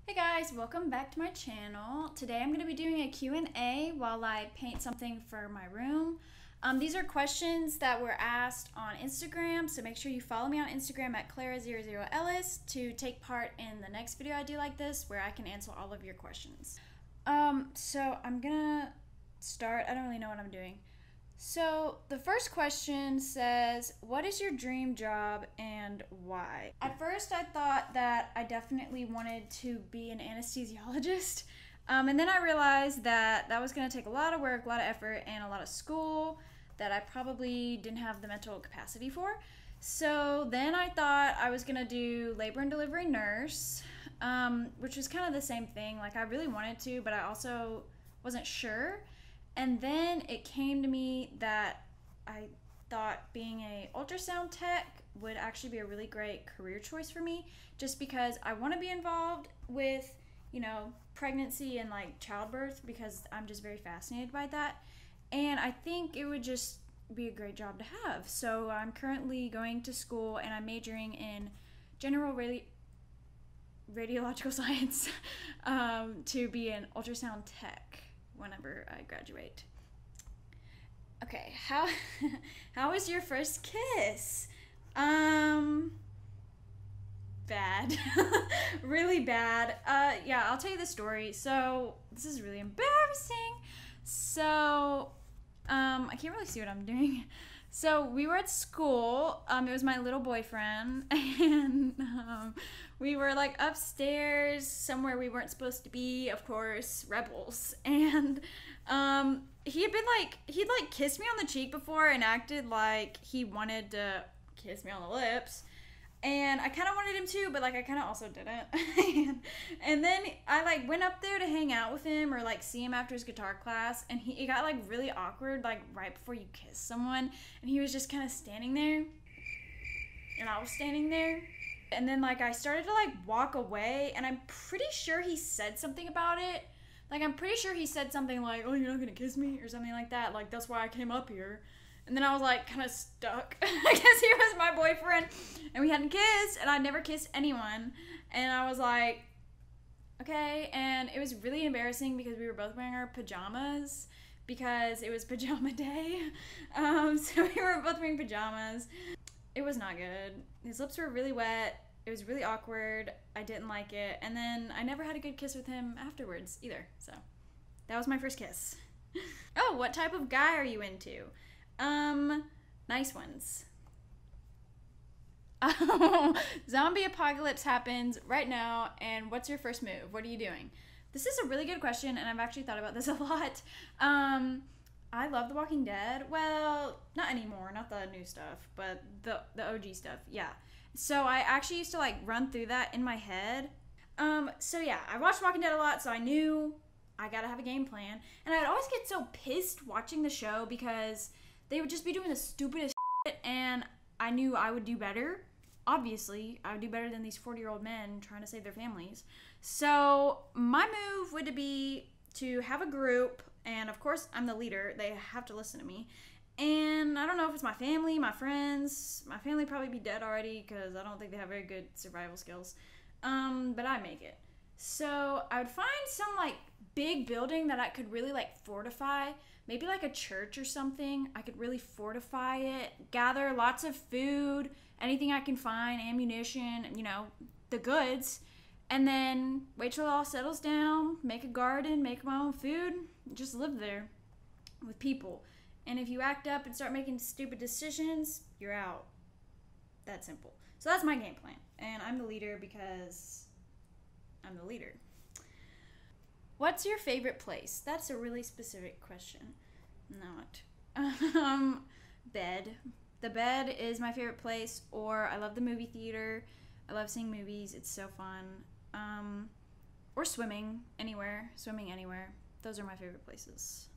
Hey guys, welcome back to my channel. Today I'm going to be doing a Q&A while I paint something for my room. These are questions that were asked on Instagram, so make sure you follow me on Instagram at Clara00Ellis to take part in the next video I do like this where I can answer all of your questions. So I'm gonna start. I don't really know what I'm doing. So the first question says, what is your dream job and why? At first I thought that I definitely wanted to be an anesthesiologist. And then I realized that that was going to take a lot of work, a lot of effort, and a lot of school that I probably didn't have the mental capacity for. So then I thought I was going to do labor and delivery nurse, which was kind of the same thing. Like I really wanted to, but I also wasn't sure. And then it came to me that I thought being a ultrasound tech would actually be a really great career choice for me, just because I want to be involved with, pregnancy and like childbirth, because I'm just very fascinated by that. And I think it would just be a great job to have. So I'm currently going to school and I'm majoring in general radiological science to be an ultrasound tech whenever I graduate. Okay, how was your first kiss? Bad. Really bad. Yeah, I'll tell you the story. So, this is really embarrassing. So, I can't really see what I'm doing. So, we were at school. It was my little boyfriend, and we were like upstairs somewhere we weren't supposed to be, of course, rebels. And he'd kissed me on the cheek before and acted like he wanted to kiss me on the lips. And I kind of wanted him to, but I kind of also didn't. And then I went up there to hang out with him or see him after his guitar class, and it got really awkward right before you kiss someone, and he was just kind of standing there, and I was standing there. And then I started to walk away, and I'm pretty sure he said something about it. I'm pretty sure he said something like, "Oh, you're not gonna kiss me," or something like that. That's why I came up here. And then I was kind of stuck. I guess he was my boyfriend, and we hadn't kissed, and I'd never kissed anyone. And I was like, okay. And it was really embarrassing because we were both wearing our pajamas because it was pajama day. So we were both wearing pajamas. It was not good. His lips were really wet. It was really awkward. I didn't like it. And then I never had a good kiss with him afterwards either. So that was my first kiss. Oh, what type of guy are you into? Nice ones. Zombie apocalypse happens right now, and what's your first move? What are you doing? This is a really good question, and I've actually thought about this a lot. I love The Walking Dead. Well, not anymore, not the new stuff, but the OG stuff, yeah. So I actually used to run through that in my head. So yeah, I watched Walking Dead a lot, so I knew I gotta have a game plan. And I'd always get so pissed watching the show because they would just be doing the stupidest shit, and I knew I would do better. Obviously, I would do better than these 40-year-old men trying to save their families. So my move would be to have a group, and of course, I'm the leader. They have to listen to me. And I don't know if it's my family, my friends. My family probably be dead already because I don't think they have very good survival skills. But I make it. So I would find some big building that I could really fortify. Maybe a church or something. I could really fortify it, gather lots of food, anything I can find, ammunition, the goods, and then wait till it all settles down, make a garden, make my own food, just live there with people. And if you act up and start making stupid decisions, you're out. That simple. So that's my game plan. And I'm the leader because I'm the leader. What's your favorite place? That's a really specific question. Not. Bed. The bed is my favorite place, or I love the movie theater. I love seeing movies. It's so fun. Or swimming anywhere. Swimming anywhere. Those are my favorite places.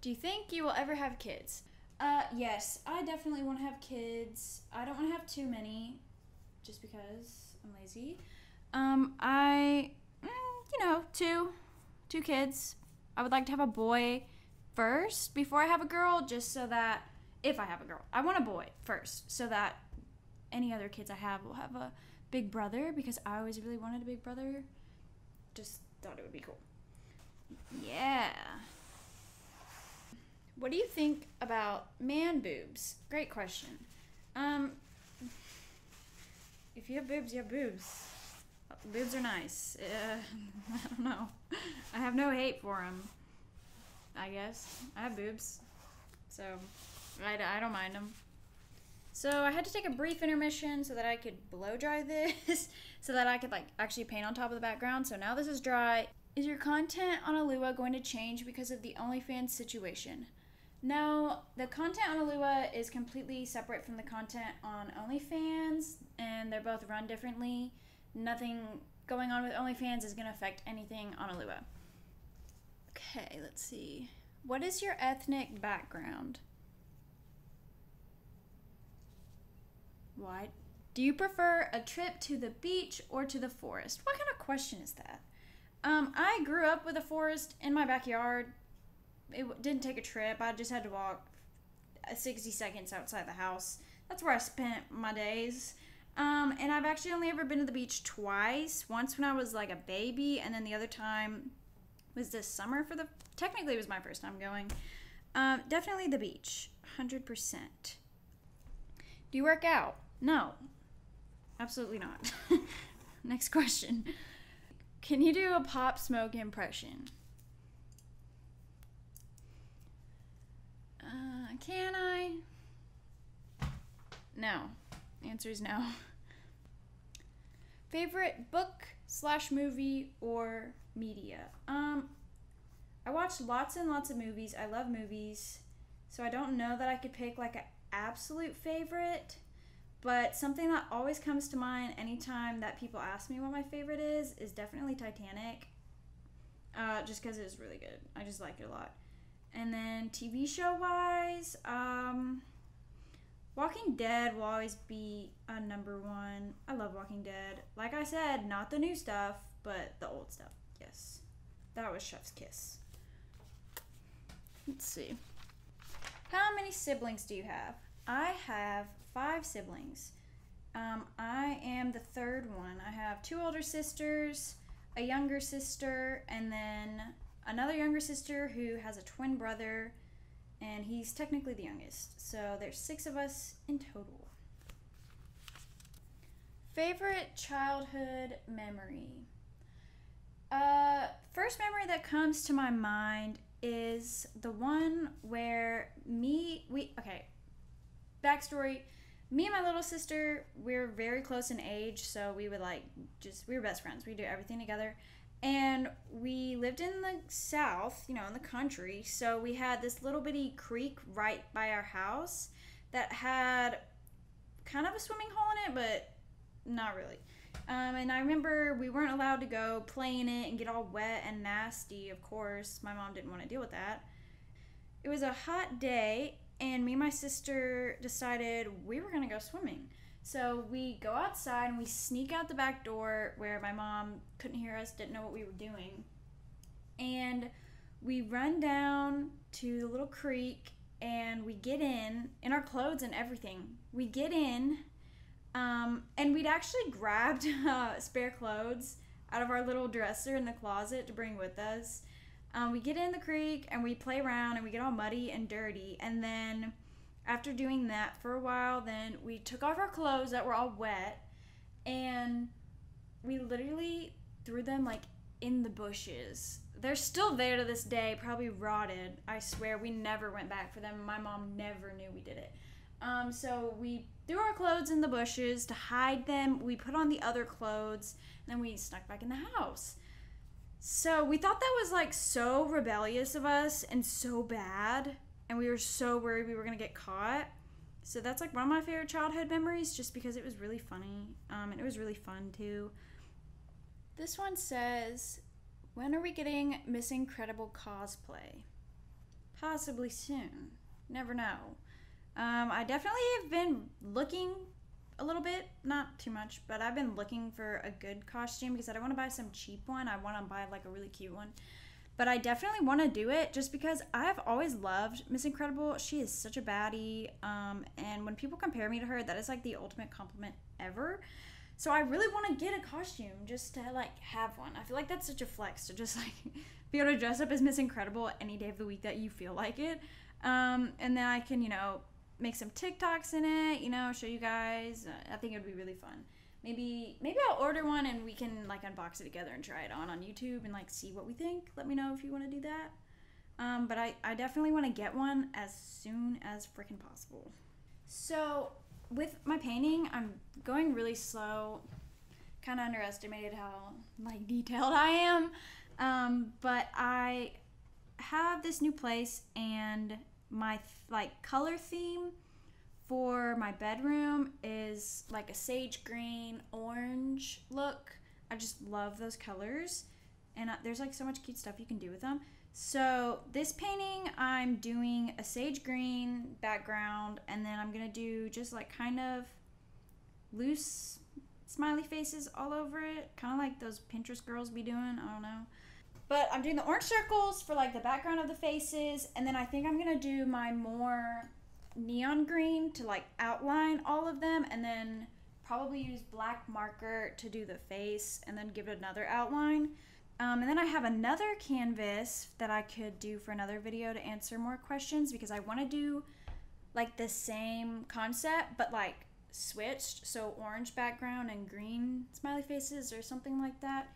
Do you think you will ever have kids? Yes, I definitely want to have kids. I don't want to have too many, just because I'm lazy. Two kids. I would like to have a boy first before I have a girl, just so that if I have a girl, I want a boy first, so that any other kids I have will have a Big Brother, because I always really wanted a big brother. Just thought it would be cool. Yeah. What do you think about man boobs? Great question. If you have boobs, you have boobs. Boobs are nice. I don't know. I have no hate for them. I guess. I have boobs. So, I don't mind them. So, I had to take a brief intermission so that I could blow dry this. So that I could, like, actually paint on top of the background. So, now this is dry. Is your content on Alua going to change because of the OnlyFans situation? No, the content on Alua is completely separate from the content on OnlyFans, and they're both run differently. Nothing going on with OnlyFans is going to affect anything on Alua. Okay, let's see. What is your ethnic background? Why? Do you prefer a trip to the beach or to the forest? What kind of question is that? I grew up with a forest in my backyard. It didn't take a trip. I just had to walk 60 seconds outside the house. That's where I spent my days. And I've actually only ever been to the beach twice. Once when I was like a baby, and then the other time was this summer technically it was my first time going. Definitely the beach, 100%. Do you work out? No, absolutely not. Next question. Can you do a Pop Smoke impression? Can I? No. The answer is no. Favorite book / movie or media? I watch lots and lots of movies. I love movies. So I don't know that I could pick like an absolute favorite. But something that always comes to mind anytime that people ask me what my favorite is definitely Titanic. Just because it was really good. I just liked it a lot. And then TV show wise, Walking Dead will always be a number one. I love Walking Dead. Like I said, not the new stuff, but the old stuff. Yes. That was Chef's Kiss. Let's see. How many siblings do you have? I have 5 siblings. I am the third one. I have 2 older sisters, a younger sister, and then another younger sister who has a twin brother, and he's technically the youngest. So there's 6 of us in total. Favorite childhood memory? First memory that comes to my mind is the one where backstory, me and my little sister, we're very close in age, so we would we were best friends. We do everything together. And we lived in the South, in the country, so we had this little bitty creek right by our house that had kind of a swimming hole in it, but not really. And I remember we weren't allowed to go play in it and get all wet and nasty, of course. My mom didn't want to deal with that. It was a hot day, and me and my sister decided we were going to go swimming. So we go outside and we sneak out the back door where my mom couldn't hear us, didn't know what we were doing. And we run down to the little creek and we get in our clothes and everything. We get in, and we'd actually grabbed spare clothes out of our little dresser in the closet to bring with us. We get in the creek and we play around and we get all muddy and dirty, and then after doing that for a while, then we took off our clothes that were all wet, and we literally threw them in the bushes. They're still there to this day, probably rotted. I swear we never went back for them. My mom never knew we did it. So we threw our clothes in the bushes to hide them. We put on the other clothes, and then we snuck back in the house. So we thought that was so rebellious of us and so bad. And we were so worried we were going to get caught. So that's one of my favorite childhood memories, just because it was really funny. And it was really fun too. This one says, when are we getting Miss Incredible cosplay? Possibly soon. Never know. I definitely have been looking a little bit, not too much, but I've been looking for a good costume because I don't want to buy some cheap one. I want to buy a really cute one. But I definitely want to do it just because I've always loved Miss Incredible. She is such a baddie. And when people compare me to her, that is the ultimate compliment ever. So I really want to get a costume just to like have one. I feel like that's such a flex to just like be able to dress up as Miss Incredible any day of the week that you feel like it. And then I can, you know, make some TikToks in it, you know, show you guys. I think it would be really fun. Maybe I'll order one and we can like unbox it together and try it on YouTube and like see what we think. Let me know if you want to do that. But I definitely want to get one as soon as freaking possible. So with my painting, I'm going really slow. Kind of underestimated how like detailed I am. But I have this new place, and my like color theme for my bedroom is like a sage green orange look. I just love those colors, and there's like so much cute stuff you can do with them. So this painting, I'm doing a sage green background, and then I'm gonna do just like kind of loose smiley faces all over it, kind of like those Pinterest girls be doing. I don't know. But I'm doing the orange circles for like the background of the faces, and then I think I'm gonna do my more neon green to like outline all of them, and then probably use black marker to do the face and then give it another outline. And then I have another canvas that I could do for another video to answer more questions, because I want to do like the same concept but like switched, so orange background and green smiley faces or something like that,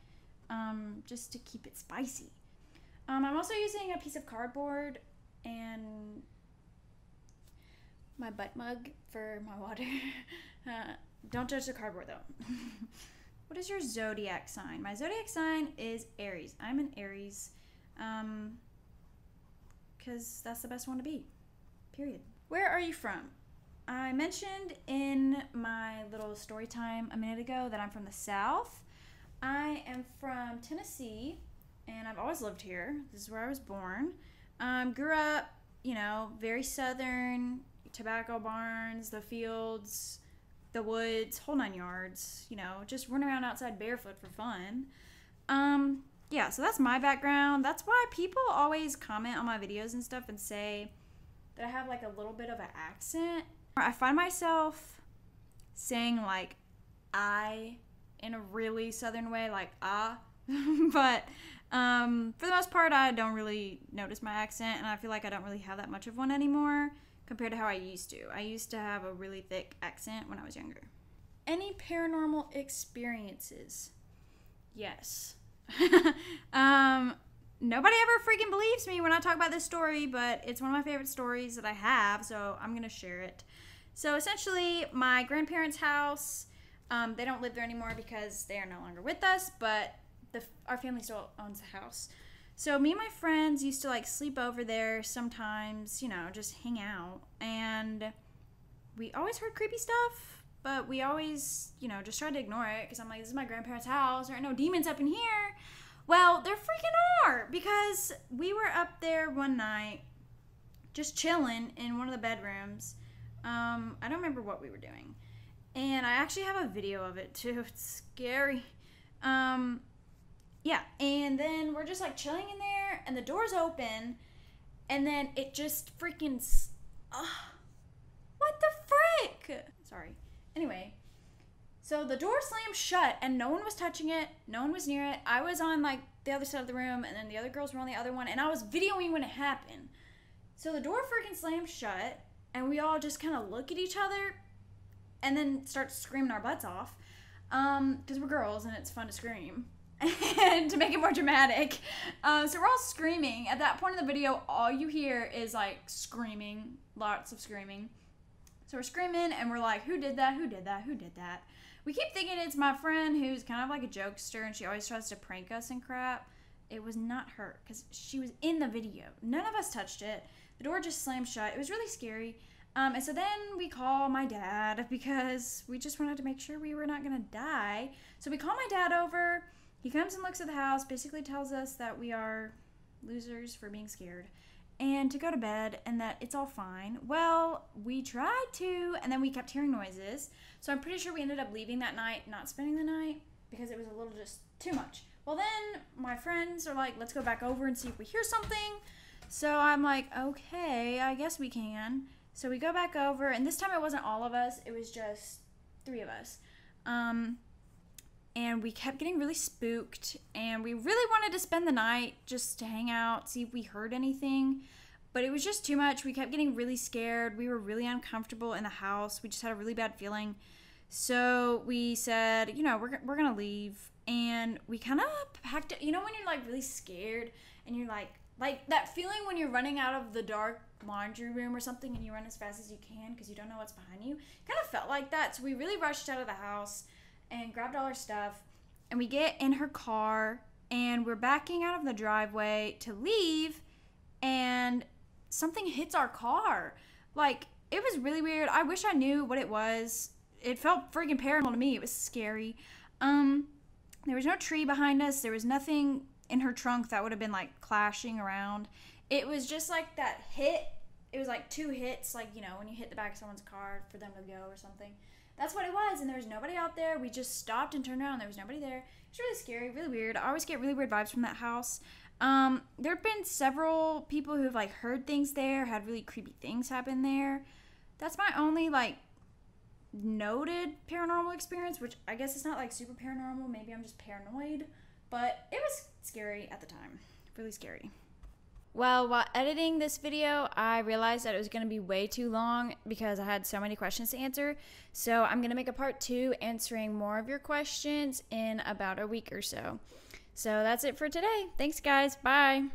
just to keep it spicy. I'm also using a piece of cardboard and my butt mug for my water. Don't judge the cardboard though. What is your zodiac sign? My zodiac sign is Aries. I'm an Aries, because that's the best one to be, period. Where are you from? I mentioned in my little story time a minute ago that I'm from the South. I am from Tennessee, and I've always lived here. This is where I was born. Grew up, you know, very Southern, tobacco barns, the fields, the woods, whole 9 yards, you know, just run around outside barefoot for fun. Yeah, so that's my background. That's why people always comment on my videos and stuff and say that I have like a little bit of an accent. I find myself saying like I in a really Southern way, like but for the most part, I don't really notice my accent, and I feel like I don't really have that much of one anymore compared to how I used to. I used to have a really thick accent when I was younger. Any paranormal experiences? Yes. Nobody ever freaking believes me when I talk about this story, but it's one of my favorite stories that I have, so I'm gonna share it. So essentially, my grandparents' house, they don't live there anymore because they are no longer with us, but our family still owns the house. So me and my friends used to like sleep over there sometimes, you know, just hang out. And we always heard creepy stuff, but we always, you know, just tried to ignore it because I'm like, this is my grandparents' house. There are no demons up in here. Well, there freaking are, because we were up there one night just chilling in one of the bedrooms. I don't remember what we were doing. And I actually have a video of it too. It's scary. Yeah, and then we're just like chilling in there, and the door's open, and then it just freaking, what the frick? Sorry. Anyway, so the door slammed shut, and no one was touching it, no one was near it. I was on like the other side of the room, and then the other girls were on the other one, and I was videoing when it happened. So the door freaking slammed shut, and we all just kind of look at each other, and then start screaming our butts off, because we're girls, and it's fun to scream. And to make it more dramatic, so we're all screaming. At that point in the video, all you hear is like screaming, lots of screaming. So we're screaming, and we're like, who did that? Who did that? Who did that? We keep thinking it's my friend who's kind of like a jokester, and she always tries to prank us and crap. It was not her, because she was in the video. None of us touched it. The door just slammed shut. It was really scary. And so then we call my dad, because we just wanted to make sure we were not going to die. So we call my dad over. He comes and looks at the house, basically tells us that we are losers for being scared and to go to bed and that it's all fine. Well, we tried to, and then we kept hearing noises. So I'm pretty sure we ended up leaving that night, not spending the night, because it was a little just too much. Well, then my friends are like, let's go back over and see if we hear something. So I'm like, okay, I guess we can. So we go back over, and this time it wasn't all of us. It was just 3 of us. and we kept getting really spooked, and we really wanted to spend the night just to hang out, see if we heard anything, but it was just too much. We kept getting really scared. We were really uncomfortable in the house. We just had a really bad feeling. So we said, you know, we're gonna leave, and we kind of packed it. You know when you're like really scared and you're like that feeling when you're running out of the dark laundry room or something and you run as fast as you can because you don't know what's behind you? Kind of felt like that. So we really rushed out of the house and grabbed all our stuff, and we get in her car, and we're backing out of the driveway to leave, and something hits our car. Like, it was really weird. I wish I knew what it was. It felt freaking paranormal to me. It was scary. There was no tree behind us. There was nothing in her trunk that would have been like clashing around. It was just like that hit. It was like 2 hits, like, you know, when you hit the back of someone's car for them to go or something. That's what it was, and there was nobody out there. We just stopped and turned around. There was nobody there. It was really scary, really weird. I always get really weird vibes from that house. There have been several people who've like heard things there, had really creepy things happen there. That's my only like noted paranormal experience, which I guess it's not like super paranormal. Maybe I'm just paranoid, but it was scary at the time. Really scary. Well, while editing this video, I realized that it was going to be way too long because I had so many questions to answer. So I'm going to make a part 2 answering more of your questions in about a week or so. So that's it for today. Thanks, guys. Bye.